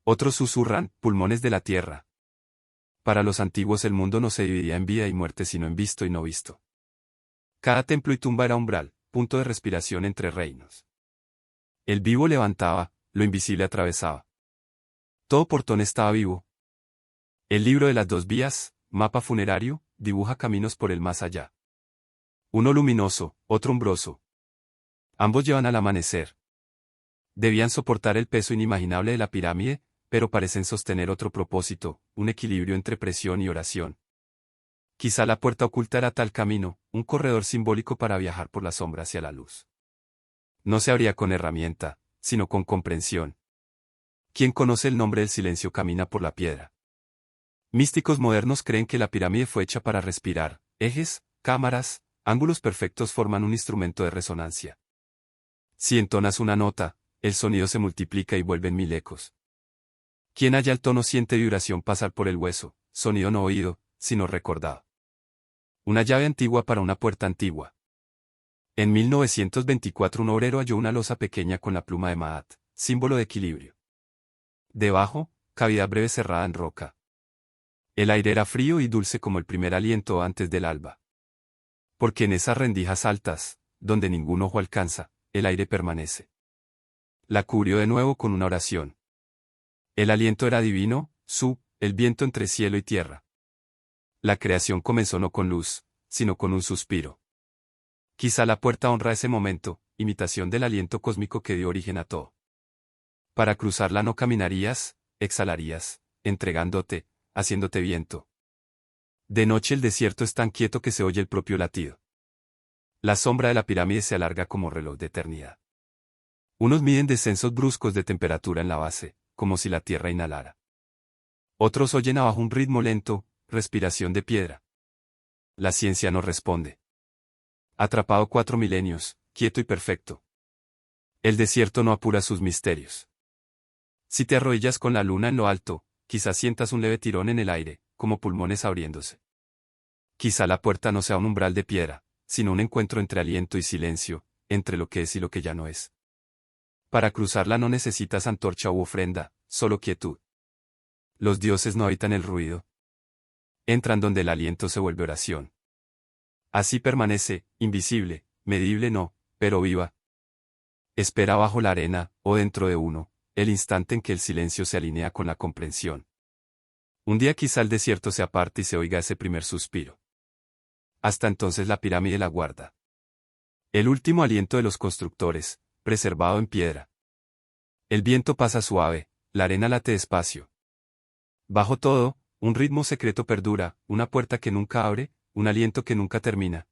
A: Otros susurran, pulmones de la tierra. Para los antiguos el mundo no se dividía en vida y muerte sino en visto y no visto. Cada templo y tumba era umbral, punto de respiración entre reinos. El vivo levantaba, lo invisible atravesaba. Todo portón estaba vivo. El libro de las dos vías, mapa funerario, dibuja caminos por el más allá. Uno luminoso, otro umbroso. Ambos llevan al amanecer. Debían soportar el peso inimaginable de la pirámide, pero parecen sostener otro propósito, un equilibrio entre presión y oración. Quizá la puerta oculta era tal camino, un corredor simbólico para viajar por la sombra hacia la luz. No se abría con herramienta, sino con comprensión. Quien conoce el nombre del silencio camina por la piedra. Místicos modernos creen que la pirámide fue hecha para respirar, ejes, cámaras, ángulos perfectos forman un instrumento de resonancia. Si entonas una nota, el sonido se multiplica y vuelven mil ecos. Quien halla el tono siente vibración pasar por el hueso, sonido no oído, sino recordado. Una llave antigua para una puerta antigua. En 1924 un obrero halló una losa pequeña con la pluma de Maat, símbolo de equilibrio. Debajo, cavidad breve cerrada en roca. El aire era frío y dulce como el primer aliento antes del alba. Porque en esas rendijas altas, donde ningún ojo alcanza, el aire permanece. La cubrió de nuevo con una oración. El aliento era divino, el viento entre cielo y tierra. La creación comenzó no con luz, sino con un suspiro. Quizá la puerta honra ese momento, imitación del aliento cósmico que dio origen a todo. Para cruzarla no caminarías, exhalarías, entregándote, haciéndote viento. De noche el desierto es tan quieto que se oye el propio latido. La sombra de la pirámide se alarga como reloj de eternidad. Unos miden descensos bruscos de temperatura en la base, como si la tierra inhalara. Otros oyen abajo un ritmo lento, respiración de piedra. La ciencia no responde. Atrapado 4 milenios, quieto y perfecto. El desierto no apura sus misterios. Si te arrodillas con la luna en lo alto, quizás sientas un leve tirón en el aire, como pulmones abriéndose. Quizá la puerta no sea un umbral de piedra, sino un encuentro entre aliento y silencio, entre lo que es y lo que ya no es. Para cruzarla no necesitas antorcha u ofrenda, solo quietud. Los dioses no habitan el ruido. Entran donde el aliento se vuelve oración. Así permanece, invisible, medible no, pero viva. Espera bajo la arena, o dentro de uno, el instante en que el silencio se alinea con la comprensión. Un día quizá el desierto se aparte y se oiga ese primer suspiro. Hasta entonces la pirámide la guarda. El último aliento de los constructores, preservado en piedra. El viento pasa suave, la arena late despacio. Bajo todo, un ritmo secreto perdura, una puerta que nunca abre, un aliento que nunca termina.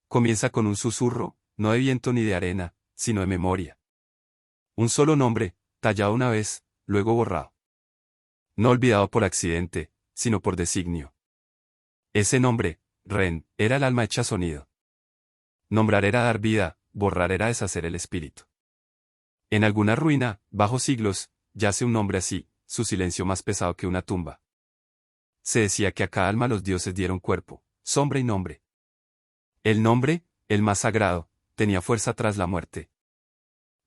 A: Comienza con un susurro, no de viento ni de arena, sino de memoria. Un solo nombre, tallado una vez, luego borrado. No olvidado por accidente, sino por designio. Ese nombre, Ren, era el alma hecha sonido. Nombrar era dar vida, borrar era deshacer el espíritu. En alguna ruina, bajo siglos, yace un nombre así, su silencio más pesado que una tumba. Se decía que a cada alma los dioses dieron cuerpo, sombra y nombre. El nombre, el más sagrado, tenía fuerza tras la muerte.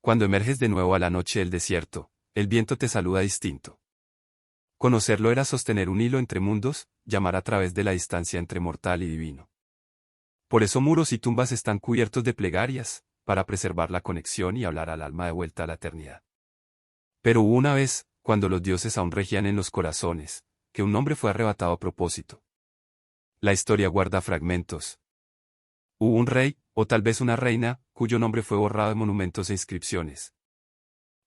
A: Cuando emerges de nuevo a la noche del desierto, el viento te saluda distinto. Conocerlo era sostener un hilo entre mundos, llamar a través de la distancia entre mortal y divino. Por eso muros y tumbas están cubiertos de plegarias, para preservar la conexión y hablar al alma de vuelta a la eternidad. Pero hubo una vez, cuando los dioses aún regían en los corazones, que un nombre fue arrebatado a propósito. La historia guarda fragmentos. Hubo un rey, o tal vez una reina, cuyo nombre fue borrado de monumentos e inscripciones.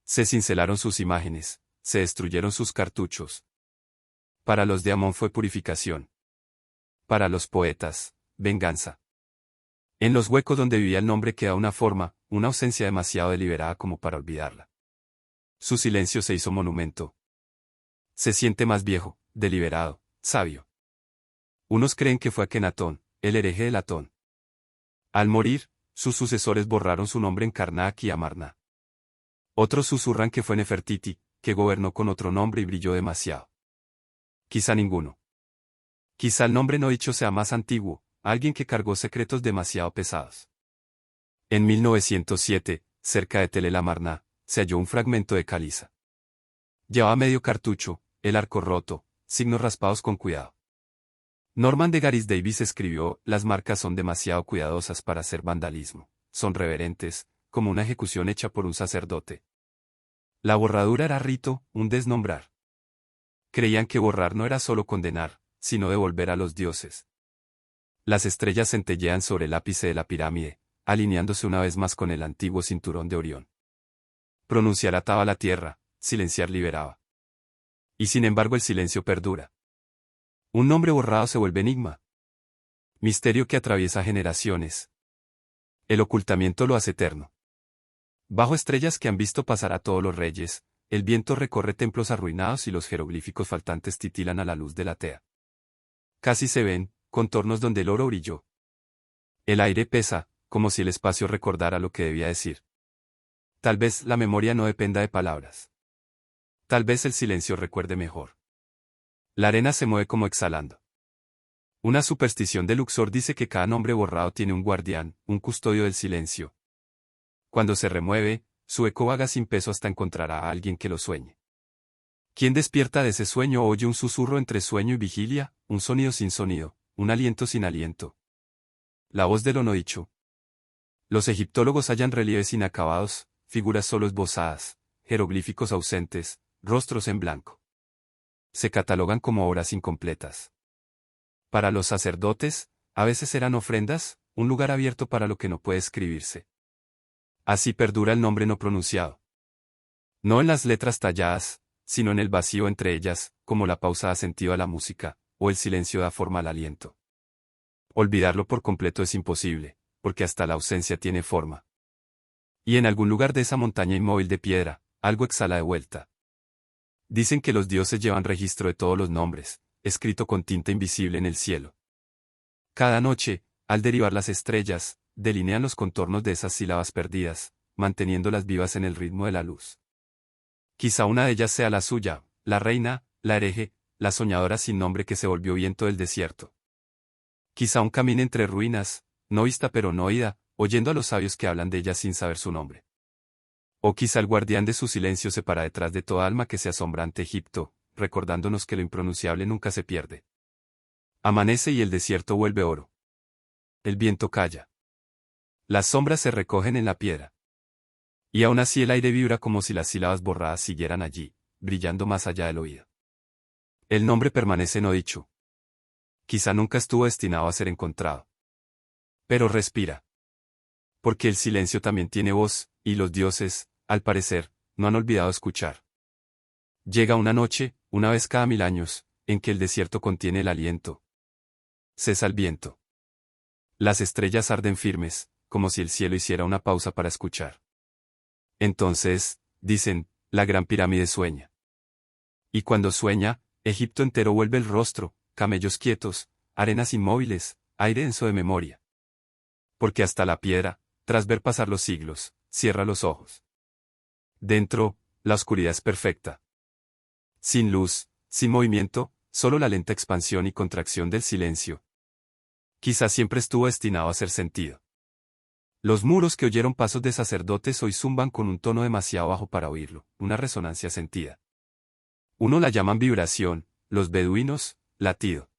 A: Se cincelaron sus imágenes, se destruyeron sus cartuchos. Para los de Amón fue purificación. Para los poetas, venganza. En los huecos donde vivía el nombre queda una forma, una ausencia demasiado deliberada como para olvidarla. Su silencio se hizo monumento. Se siente más viejo, deliberado, sabio. Unos creen que fue Akenatón, el hereje de Latón. Al morir, sus sucesores borraron su nombre en Karnak y Amarna. Otros susurran que fue Nefertiti, que gobernó con otro nombre y brilló demasiado. Quizá ninguno. Quizá el nombre no dicho sea más antiguo, alguien que cargó secretos demasiado pesados. En 1907, cerca de Tel el Amarna, se halló un fragmento de caliza. Llevaba medio cartucho, el arco roto, signos raspados con cuidado. Norman de Garis Davis escribió, las marcas son demasiado cuidadosas para hacer vandalismo, son reverentes, como una ejecución hecha por un sacerdote. La borradura era rito, un desnombrar. Creían que borrar no era solo condenar, sino devolver a los dioses. Las estrellas centellean sobre el ápice de la pirámide, alineándose una vez más con el antiguo cinturón de Orión. Pronunciar ataba la tierra, silenciar liberaba. Y sin embargo el silencio perdura. Un nombre borrado se vuelve enigma. Misterio que atraviesa generaciones. El ocultamiento lo hace eterno. Bajo estrellas que han visto pasar a todos los reyes, el viento recorre templos arruinados y los jeroglíficos faltantes titilan a la luz de la tea. Casi se ven, contornos donde el oro brilló. El aire pesa, como si el espacio recordara lo que debía decir. Tal vez la memoria no dependa de palabras. Tal vez el silencio recuerde mejor. La arena se mueve como exhalando. Una superstición de Luxor dice que cada nombre borrado tiene un guardián, un custodio del silencio. Cuando se remueve, su eco vaga sin peso hasta encontrar a alguien que lo sueñe. ¿Quién despierta de ese sueño oye un susurro entre sueño y vigilia, un sonido sin sonido, un aliento sin aliento? La voz de lo no dicho. Los egiptólogos hallan relieves inacabados, figuras solo esbozadas, jeroglíficos ausentes, rostros en blanco. Se catalogan como obras incompletas. Para los sacerdotes, a veces eran ofrendas, un lugar abierto para lo que no puede escribirse. Así perdura el nombre no pronunciado. No en las letras talladas, sino en el vacío entre ellas, como la pausa da sentido a la música, o el silencio da forma al aliento. Olvidarlo por completo es imposible, porque hasta la ausencia tiene forma. Y en algún lugar de esa montaña inmóvil de piedra, algo exhala de vuelta. Dicen que los dioses llevan registro de todos los nombres, escrito con tinta invisible en el cielo. Cada noche, al derivar las estrellas, delinean los contornos de esas sílabas perdidas, manteniéndolas vivas en el ritmo de la luz. Quizá una de ellas sea la suya, la reina, la hereje, la soñadora sin nombre que se volvió viento del desierto. Quizá un camino entre ruinas, no vista pero no oída, oyendo a los sabios que hablan de ella sin saber su nombre. O quizá el guardián de su silencio se para detrás de toda alma que se asombra ante Egipto, recordándonos que lo impronunciable nunca se pierde. Amanece y el desierto vuelve oro. El viento calla. Las sombras se recogen en la piedra. Y aún así el aire vibra como si las sílabas borradas siguieran allí, brillando más allá del oído. El nombre permanece no dicho. Quizá nunca estuvo destinado a ser encontrado. Pero respira. Porque el silencio también tiene voz, y los dioses, al parecer, no han olvidado escuchar. Llega una noche, una vez cada 1000 años, en que el desierto contiene el aliento. Cesa el viento. Las estrellas arden firmes, como si el cielo hiciera una pausa para escuchar. Entonces, dicen, la gran pirámide sueña. Y cuando sueña, Egipto entero vuelve el rostro, camellos quietos, arenas inmóviles, aire denso de memoria. Porque hasta la piedra, tras ver pasar los siglos, cierra los ojos. Dentro, la oscuridad es perfecta. Sin luz, sin movimiento, solo la lenta expansión y contracción del silencio. Quizás siempre estuvo destinado a ser sentido. Los muros que oyeron pasos de sacerdotes hoy zumban con un tono demasiado bajo para oírlo, una resonancia sentida. Uno la llaman vibración, los beduinos, latido.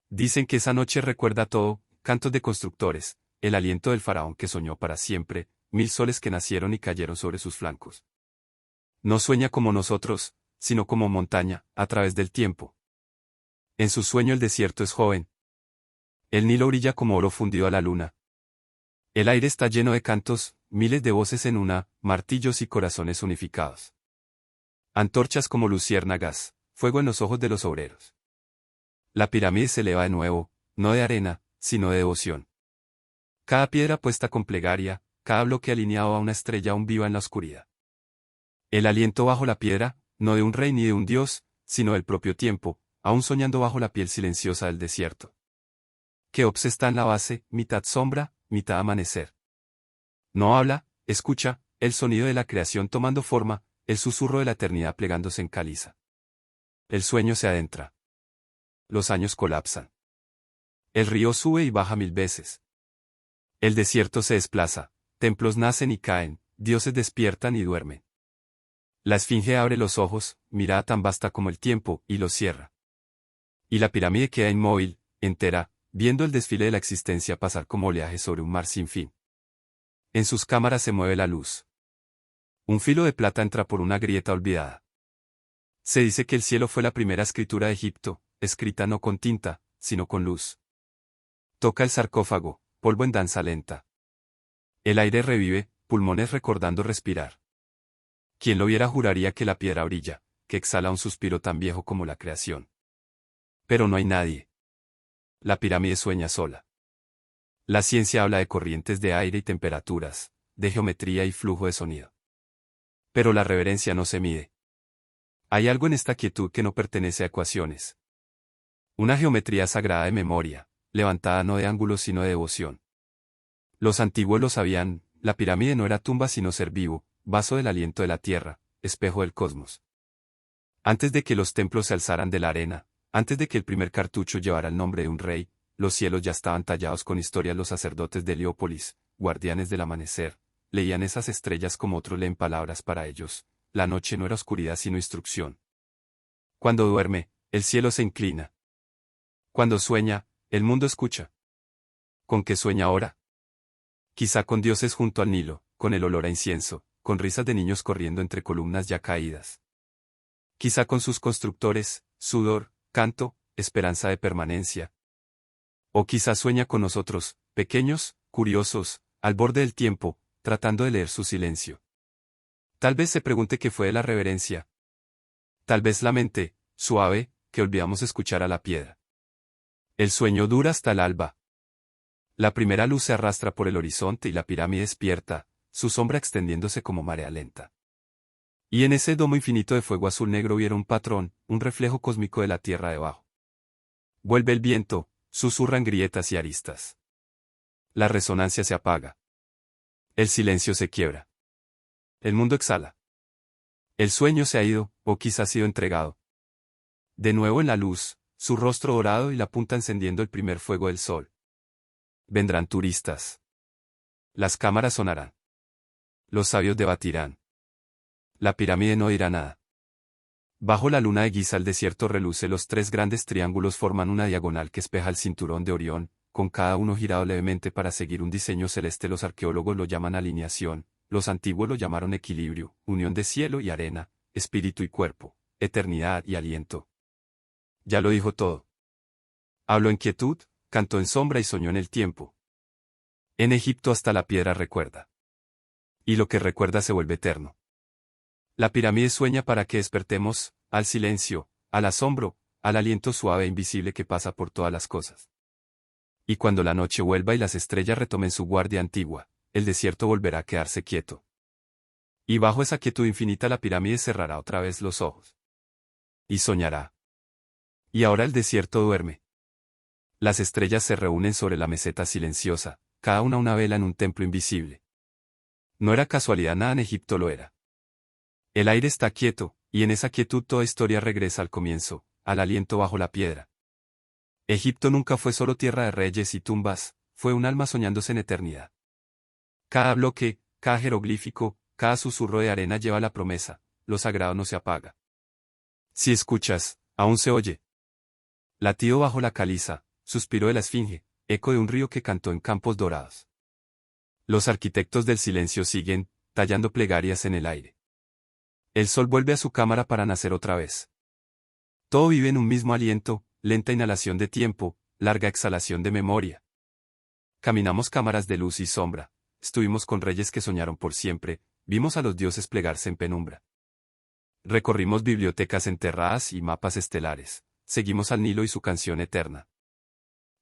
A: Dicen que esa noche recuerda todo, cantos de constructores, el aliento del faraón que soñó para siempre, 1000 soles que nacieron y cayeron sobre sus flancos. No sueña como nosotros, sino como montaña, a través del tiempo. En su sueño el desierto es joven. El Nilo brilla como oro fundido a la luna. El aire está lleno de cantos, miles de voces en una, martillos y corazones unificados. Antorchas como luciérnagas, fuego en los ojos de los obreros. La pirámide se eleva de nuevo, no de arena, sino de devoción. Cada piedra puesta con plegaria, cada bloque alineado a una estrella aún viva en la oscuridad. El aliento bajo la piedra, no de un rey ni de un dios, sino del propio tiempo, aún soñando bajo la piel silenciosa del desierto. Keops está en la base, mitad sombra, mitad amanecer. No habla, escucha, el sonido de la creación tomando forma, el susurro de la eternidad plegándose en caliza. El sueño se adentra. Los años colapsan. El río sube y baja 1000 veces. El desierto se desplaza, templos nacen y caen, dioses despiertan y duermen. La esfinge abre los ojos, mirada tan vasta como el tiempo, y los cierra. Y la pirámide queda inmóvil, entera, viendo el desfile de la existencia pasar como oleaje sobre un mar sin fin. En sus cámaras se mueve la luz. Un filo de plata entra por una grieta olvidada. Se dice que el cielo fue la primera escritura de Egipto, escrita no con tinta, sino con luz. Toca el sarcófago, polvo en danza lenta. El aire revive, pulmones recordando respirar. Quien lo viera juraría que la piedra brilla, que exhala un suspiro tan viejo como la creación. Pero no hay nadie. La pirámide sueña sola. La ciencia habla de corrientes de aire y temperaturas, de geometría y flujo de sonido. Pero la reverencia no se mide. Hay algo en esta quietud que no pertenece a ecuaciones. Una geometría sagrada de memoria, levantada no de ángulos sino de devoción. Los antiguos lo sabían, la pirámide no era tumba sino ser vivo, vaso del aliento de la tierra, espejo del cosmos. Antes de que los templos se alzaran de la arena, antes de que el primer cartucho llevara el nombre de un rey, los cielos ya estaban tallados con historias. Los sacerdotes de Heliópolis, guardianes del amanecer, leían esas estrellas como otros leen palabras para ellos. La noche no era oscuridad sino instrucción. Cuando duerme, el cielo se inclina. Cuando sueña, el mundo escucha. ¿Con qué sueña ahora? Quizá con dioses junto al Nilo, con el olor a incienso, con risas de niños corriendo entre columnas ya caídas. Quizá con sus constructores, sudor, canto, esperanza de permanencia. O quizá sueña con nosotros, pequeños, curiosos, al borde del tiempo, tratando de leer su silencio. Tal vez se pregunte qué fue de la reverencia. Tal vez lamente, suave, que olvidamos escuchar a la piedra. El sueño dura hasta el alba. La primera luz se arrastra por el horizonte y la pirámide despierta, su sombra extendiéndose como marea lenta. Y en ese domo infinito de fuego azul negro vieron un patrón, un reflejo cósmico de la tierra debajo. Vuelve el viento, susurran grietas y aristas. La resonancia se apaga. El silencio se quiebra. El mundo exhala. El sueño se ha ido, o quizá ha sido entregado. De nuevo en la luz, su rostro dorado y la punta encendiendo el primer fuego del sol. Vendrán turistas. Las cámaras sonarán. Los sabios debatirán. La pirámide no dirá nada. Bajo la luna de Giza el desierto reluce, los tres grandes triángulos forman una diagonal que espeja el cinturón de Orión, con cada uno girado levemente para seguir un diseño celeste. Los arqueólogos lo llaman alineación, los antiguos lo llamaron equilibrio, unión de cielo y arena, espíritu y cuerpo, eternidad y aliento. Ya lo dijo todo. Habló en quietud, cantó en sombra y soñó en el tiempo. En Egipto hasta la piedra recuerda. Y lo que recuerda se vuelve eterno. La pirámide sueña para que despertemos, al silencio, al asombro, al aliento suave e invisible que pasa por todas las cosas. Y cuando la noche vuelva y las estrellas retomen su guardia antigua, el desierto volverá a quedarse quieto. Y bajo esa quietud infinita la pirámide cerrará otra vez los ojos. Y soñará. Y ahora el desierto duerme. Las estrellas se reúnen sobre la meseta silenciosa, cada una vela en un templo invisible. No era casualidad, nada en Egipto lo era. El aire está quieto, y en esa quietud toda historia regresa al comienzo, al aliento bajo la piedra. Egipto nunca fue solo tierra de reyes y tumbas, fue un alma soñándose en eternidad. Cada bloque, cada jeroglífico, cada susurro de arena lleva la promesa, lo sagrado no se apaga. Si escuchas, aún se oye. Latido bajo la caliza, suspiro de la esfinge, eco de un río que cantó en campos dorados. Los arquitectos del silencio siguen, tallando plegarias en el aire. El sol vuelve a su cámara para nacer otra vez. Todo vive en un mismo aliento, lenta inhalación de tiempo, larga exhalación de memoria. Caminamos cámaras de luz y sombra, estuvimos con reyes que soñaron por siempre, vimos a los dioses plegarse en penumbra. Recorrimos bibliotecas enterradas y mapas estelares, seguimos al Nilo y su canción eterna.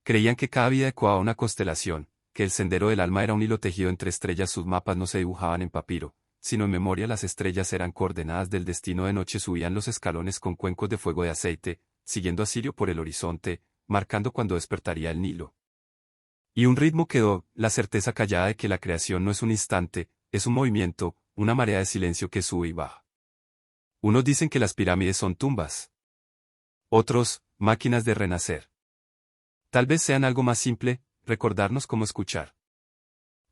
A: Creían que cada vida ecoaba una constelación, que el sendero del alma era un hilo tejido entre estrellas. Sus mapas no se dibujaban en papiro, sino en memoria. Las estrellas eran coordenadas del destino. De noche subían los escalones con cuencos de fuego de aceite, siguiendo a Sirio por el horizonte, marcando cuando despertaría el Nilo. Y un ritmo quedó, la certeza callada de que la creación no es un instante, es un movimiento, una marea de silencio que sube y baja. Unos dicen que las pirámides son tumbas. Otros, máquinas de renacer. Tal vez sean algo más simple, recordarnos cómo escuchar.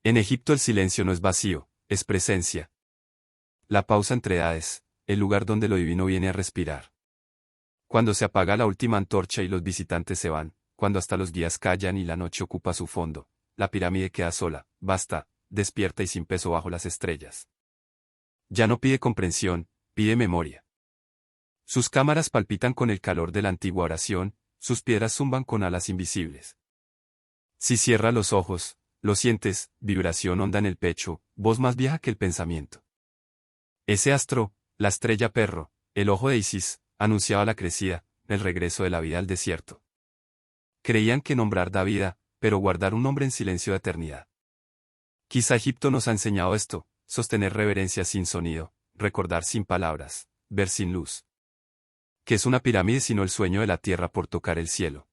A: En Egipto el silencio no es vacío, es presencia. La pausa entre edades, el lugar donde lo divino viene a respirar. Cuando se apaga la última antorcha y los visitantes se van, cuando hasta los guías callan y la noche ocupa su fondo, la pirámide queda sola, vasta, despierta y sin peso bajo las estrellas. Ya no pide comprensión, pide memoria. Sus cámaras palpitan con el calor de la antigua oración, sus piedras zumban con alas invisibles. Si cierra los ojos, lo sientes, vibración honda en el pecho, voz más vieja que el pensamiento. Ese astro, la estrella perro, el ojo de Isis, anunciaba la crecida, el regreso de la vida al desierto. Creían que nombrar da vida, pero guardar un nombre en silencio de eternidad. Quizá Egipto nos ha enseñado esto, sostener reverencia sin sonido, recordar sin palabras, ver sin luz. ¿Qué es una pirámide sino el sueño de la tierra por tocar el cielo?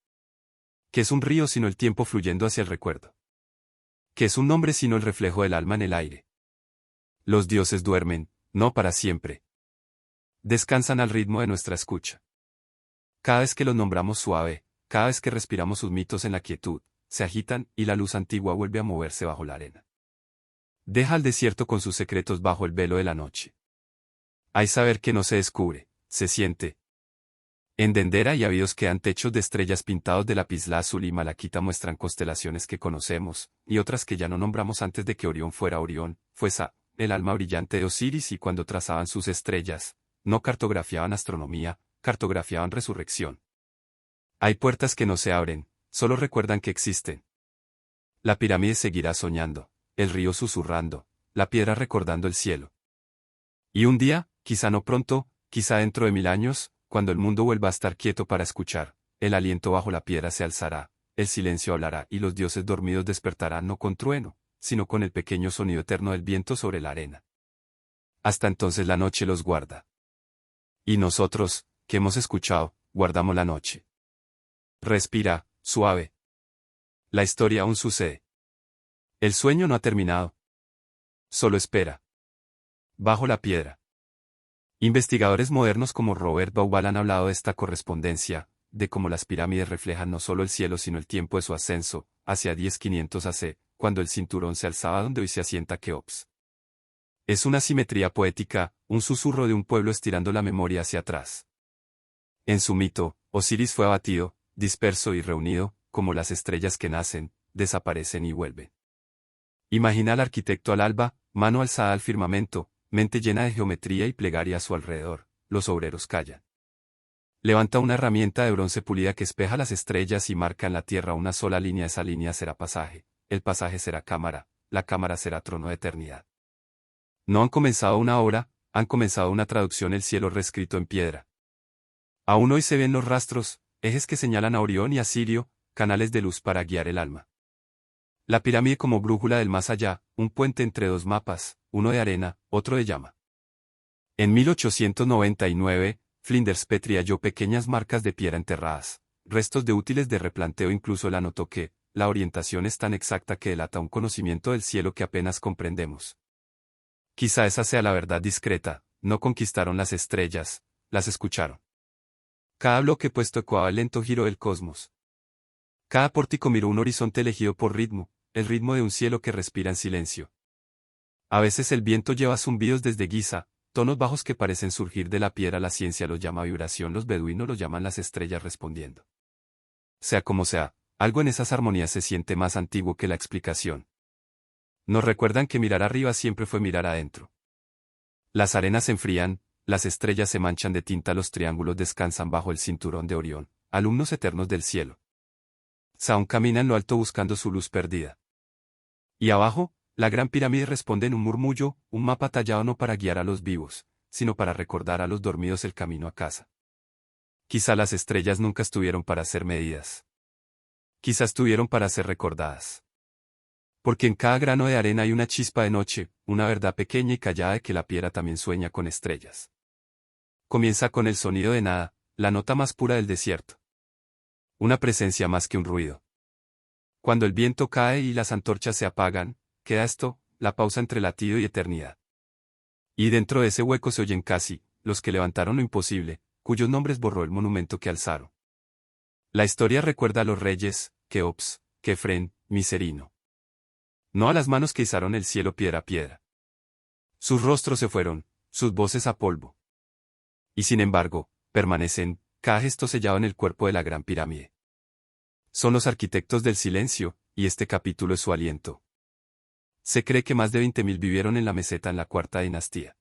A: ¿Qué es un río sino el tiempo fluyendo hacia el recuerdo? ¿Qué es un nombre sino el reflejo del alma en el aire? Los dioses duermen, no para siempre. Descansan al ritmo de nuestra escucha. Cada vez que los nombramos suave, cada vez que respiramos sus mitos en la quietud, se agitan y la luz antigua vuelve a moverse bajo la arena. Deja al desierto con sus secretos bajo el velo de la noche. Hay saber que no se descubre, se siente. En Dendera y Abidos quedan techos de estrellas pintados de lapislázuli y malaquita muestran constelaciones que conocemos, y otras que ya no nombramos antes de que Orión fuera Orión, fue Sa, el alma brillante de Osiris, y cuando trazaban sus estrellas, no cartografiaban astronomía, cartografiaban resurrección. Hay puertas que no se abren, solo recuerdan que existen. La pirámide seguirá soñando, el río susurrando, la piedra recordando el cielo. Y un día, quizá no pronto, quizá dentro de 1000 años, cuando el mundo vuelva a estar quieto para escuchar, el aliento bajo la piedra se alzará, el silencio hablará y los dioses dormidos despertarán no con trueno, sino con el pequeño sonido eterno del viento sobre la arena. Hasta entonces la noche los guarda. Y nosotros, que hemos escuchado, guardamos la noche. Respira, suave. La historia aún sucede. El sueño no ha terminado. Solo espera. Bajo la piedra. Investigadores modernos como Robert Bauval han hablado de esta correspondencia, de cómo las pirámides reflejan no solo el cielo sino el tiempo de su ascenso, hacia 10.500 AC, cuando el cinturón se alzaba donde hoy se asienta Keops. Es una simetría poética, un susurro de un pueblo estirando la memoria hacia atrás. En su mito, Osiris fue abatido, disperso y reunido, como las estrellas que nacen, desaparecen y vuelven. Imagina al arquitecto al alba, mano alzada al firmamento, mente llena de geometría y plegaria a su alrededor, los obreros callan. Levanta una herramienta de bronce pulida que espeja las estrellas y marca en la tierra una sola línea. Esa línea será pasaje, el pasaje será cámara, la cámara será trono de eternidad. No han comenzado una obra, han comenzado una traducción, el cielo reescrito en piedra. Aún hoy se ven los rastros, ejes que señalan a Orión y a Sirio, canales de luz para guiar el alma. La pirámide como brújula del más allá, un puente entre dos mapas, uno de arena, otro de llama. En 1899, Flinders Petrie halló pequeñas marcas de piedra enterradas, restos de útiles de replanteo. Incluso él anotó que, la orientación es tan exacta que delata un conocimiento del cielo que apenas comprendemos. Quizá esa sea la verdad discreta, no conquistaron las estrellas, las escucharon. Cada bloque puesto ecoaba el lento giro del cosmos. Cada pórtico miró un horizonte elegido por ritmo, el ritmo de un cielo que respira en silencio. A veces el viento lleva zumbidos desde Giza, tonos bajos que parecen surgir de la piedra. La ciencia los llama vibración, los beduinos los llaman las estrellas respondiendo. Sea como sea, algo en esas armonías se siente más antiguo que la explicación. Nos recuerdan que mirar arriba siempre fue mirar adentro. Las arenas se enfrían, las estrellas se manchan de tinta, los triángulos descansan bajo el cinturón de Orión, alumnos eternos del cielo. Saón camina en lo alto buscando su luz perdida. Y abajo, la gran pirámide responde en un murmullo, un mapa tallado no para guiar a los vivos, sino para recordar a los dormidos el camino a casa. Quizá las estrellas nunca estuvieron para ser medidas. Quizá estuvieron para ser recordadas. Porque en cada grano de arena hay una chispa de noche, una verdad pequeña y callada de que la piedra también sueña con estrellas. Comienza con el sonido de nada, la nota más pura del desierto. Una presencia más que un ruido. Cuando el viento cae y las antorchas se apagan, queda esto, la pausa entre latido y eternidad. Y dentro de ese hueco se oyen casi, los que levantaron lo imposible, cuyos nombres borró el monumento que alzaron. La historia recuerda a los reyes, Keops, Kefren, Miserino. No a las manos que izaron el cielo piedra a piedra. Sus rostros se fueron, sus voces a polvo. Y sin embargo, permanecen, cada gesto sellado en el cuerpo de la gran pirámide. Son los arquitectos del silencio, y este capítulo es su aliento. Se cree que más de 20.000 vivieron en la meseta en la cuarta dinastía.